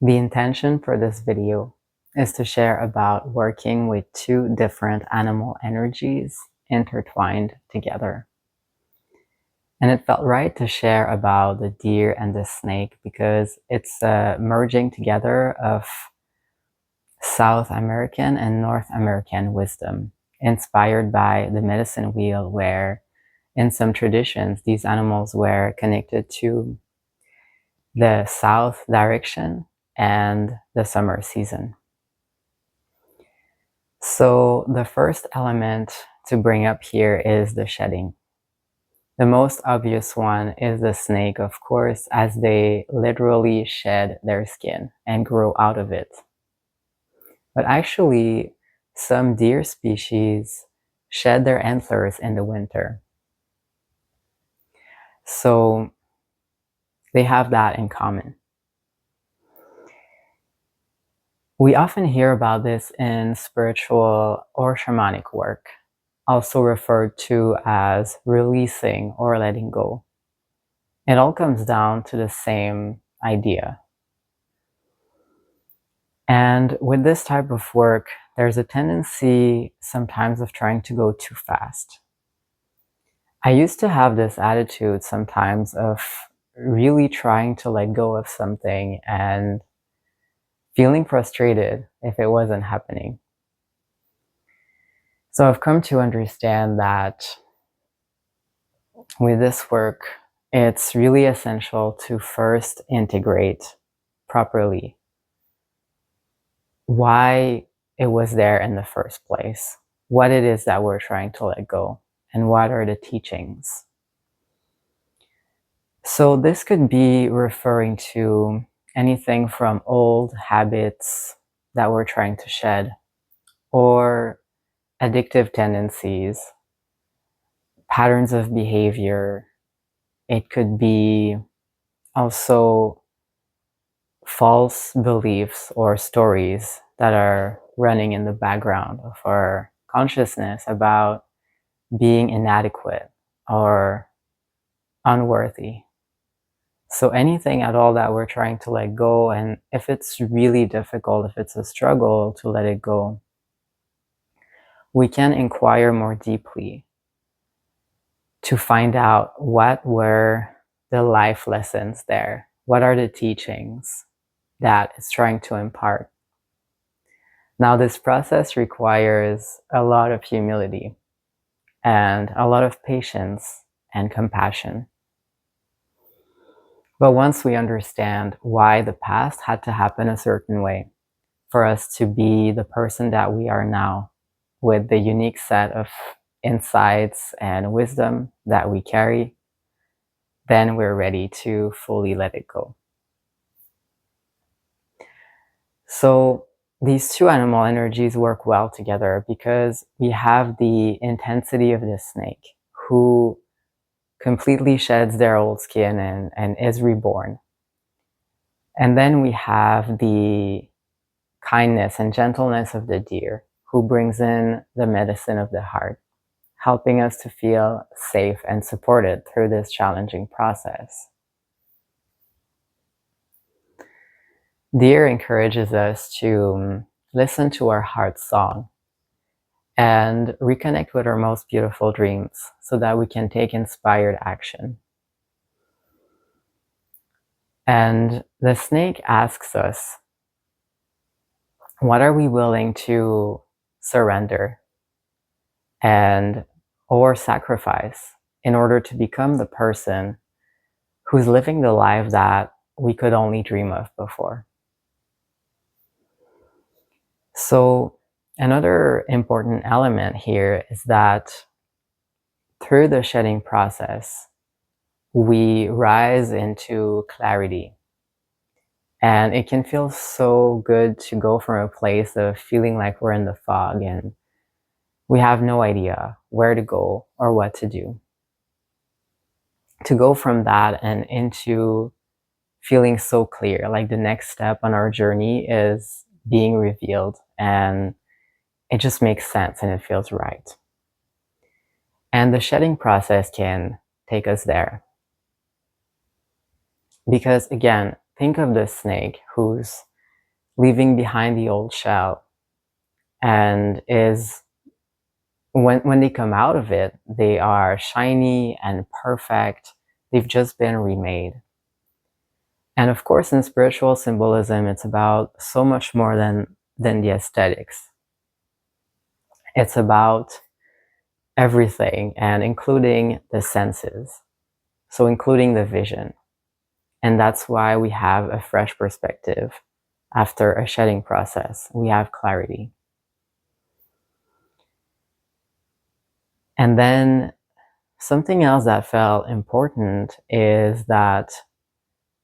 The intention for this video is to share about working with two different animal energies intertwined together. And it felt right to share about the deer and the snake because it's a merging together of South American and North American wisdom, inspired by the medicine wheel, where in some traditions these animals were connected to the south direction and the summer season. So the first element to bring up here is the shedding. The most obvious one is the snake, of course, as they literally shed their skin and grow out of it. But actually, some deer species shed their antlers in the winter. So they have that in common. We often hear about this in spiritual or shamanic work, also referred to as releasing or letting go. It all comes down to the same idea. And with this type of work, there's a tendency sometimes of trying to go too fast. I used to have this attitude sometimes of really trying to let go of something and feeling frustrated if it wasn't happening. So I've come to understand that with this work, it's really essential to first integrate properly why it was there in the first place, what it is that we're trying to let go, and what are the teachings. So this could be referring to anything from old habits that we're trying to shed, or addictive tendencies, patterns of behavior. It could be also false beliefs or stories that are running in the background of our consciousness about being inadequate or unworthy. So anything at all that we're trying to let go, and if it's really difficult, if it's a struggle to let it go, we can inquire more deeply to find out what were the life lessons there, what are the teachings that it's trying to impart. Now, this process requires a lot of humility and a lot of patience and compassion. But once we understand why the past had to happen a certain way for us to be the person that we are now, with the unique set of insights and wisdom that we carry, then we're ready to fully let it go. So these two animal energies work well together because we have the intensity of the snake, who completely sheds their old skin and is reborn. And then we have the kindness and gentleness of the deer, who brings in the medicine of the heart, helping us to feel safe and supported through this challenging process. Deer encourages us to listen to our heart's song and reconnect with our most beautiful dreams so that we can take inspired action. And the snake asks us, what are we willing to surrender and or sacrifice in order to become the person who's living the life that we could only dream of before? So another important element here is that through the shedding process, we rise into clarity. And it can feel so good to go from a place of feeling like we're in the fog and we have no idea where to go or what to do. To go from that and into feeling so clear, like the next step on our journey is being revealed, and it just makes sense and it feels right. And the shedding process can take us there. Because again, think of the snake who's leaving behind the old shell, and is when they come out of it, they are shiny and perfect. They've just been remade. And of course, in spiritual symbolism, it's about so much more than the aesthetics. It's about everything, and including the senses. So including the vision. And that's why we have a fresh perspective. After a shedding process, we have clarity. And then something else that felt important is that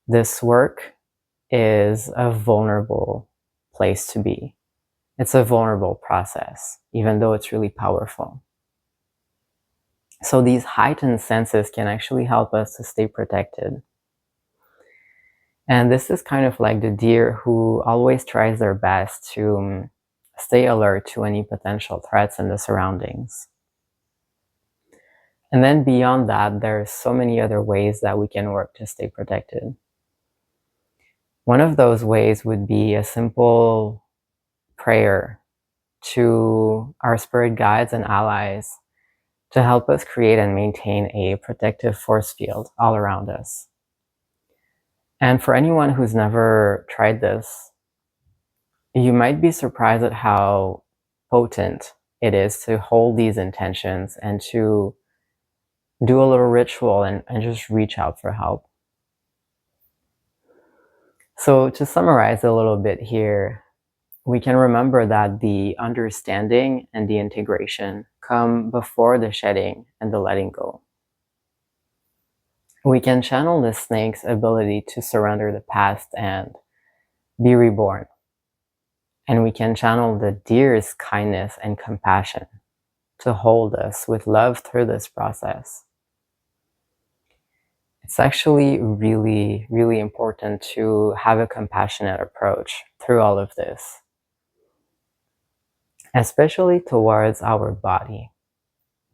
this work is a vulnerable place to be. It's a vulnerable process, even though it's really powerful. So these heightened senses can actually help us to stay protected. And this is kind of like the deer who always tries their best to stay alert to any potential threats in the surroundings. And then beyond that, there's so many other ways that we can work to stay protected. One of those ways would be a simple prayer to our spirit guides and allies to help us create and maintain a protective force field all around us. And for anyone who's never tried this, you might be surprised at how potent it is to hold these intentions and to do a little ritual and just reach out for help. So to summarize a little bit here, we can remember that the understanding and the integration come before the shedding and the letting go. We can channel the snake's ability to surrender the past and be reborn. And we can channel the deer's kindness and compassion to hold us with love through this process. It's actually really, really important to have a compassionate approach through all of this, especially towards our body,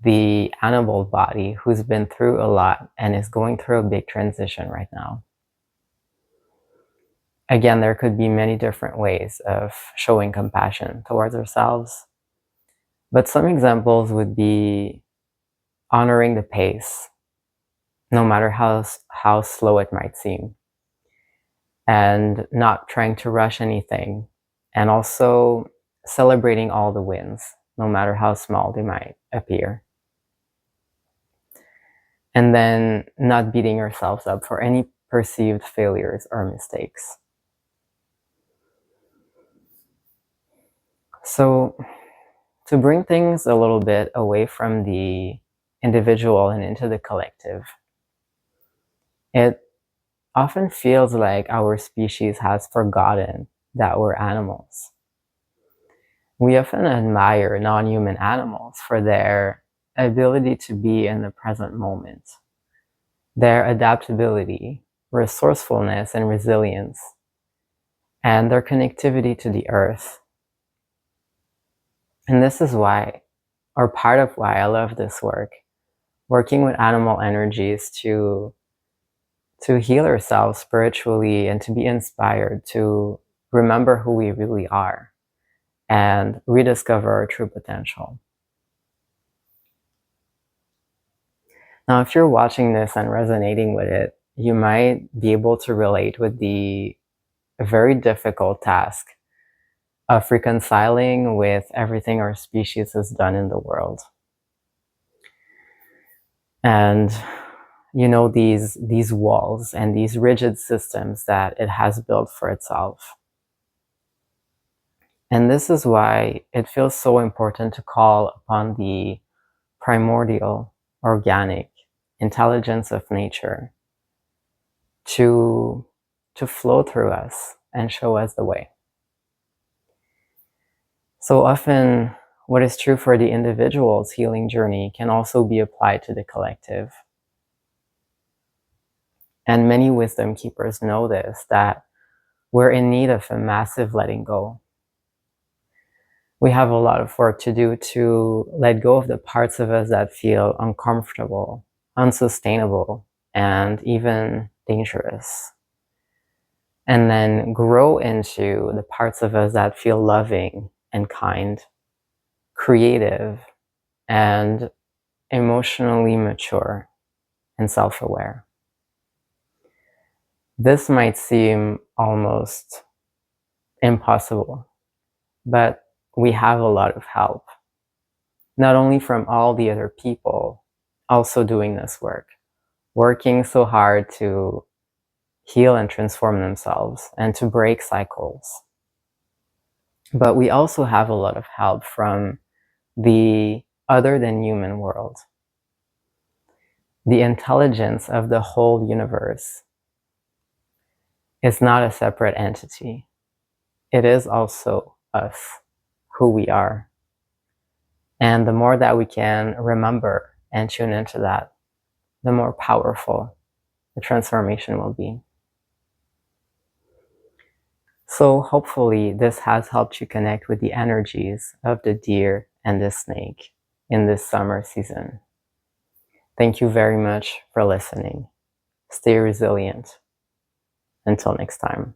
the animal body who's been through a lot and is going through a big transition right now. Again, there could be many different ways of showing compassion towards ourselves, but some examples would be honoring the pace, no matter how slow it might seem, and not trying to rush anything, and also celebrating all the wins, no matter how small they might appear. And then not beating ourselves up for any perceived failures or mistakes. So to bring things a little bit away from the individual and into the collective, it often feels like our species has forgotten that we're animals. We often admire non-human animals for their ability to be in the present moment, their adaptability, resourcefulness, and resilience, and their connectivity to the earth. And this is why, or part of why I love this work, working with animal energies to heal ourselves spiritually and to be inspired to remember who we really are and rediscover our true potential. Now, if you're watching this and resonating with it, you might be able to relate with the very difficult task of reconciling with everything our species has done in the world. And you know, these walls and these rigid systems that it has built for itself. And this is why it feels so important to call upon the primordial, organic intelligence of nature to flow through us and show us the way. So often, what is true for the individual's healing journey can also be applied to the collective. And many wisdom keepers know this, that we're in need of a massive letting go. We have a lot of work to do to let go of the parts of us that feel uncomfortable, unsustainable, and even dangerous. and then grow into the parts of us that feel loving and kind, creative, and emotionally mature and self-aware. This might seem almost impossible, but we have a lot of help, not only from all the other people also doing this work, working so hard to heal and transform themselves and to break cycles, but we also have a lot of help from the other than human world. The intelligence of the whole universe is not a separate entity. It is also us, who we are. And the more that we can remember and tune into that, the more powerful the transformation will be. So hopefully this has helped you connect with the energies of the deer and the snake in this summer season. Thank you very much for listening. Stay resilient. Until next time.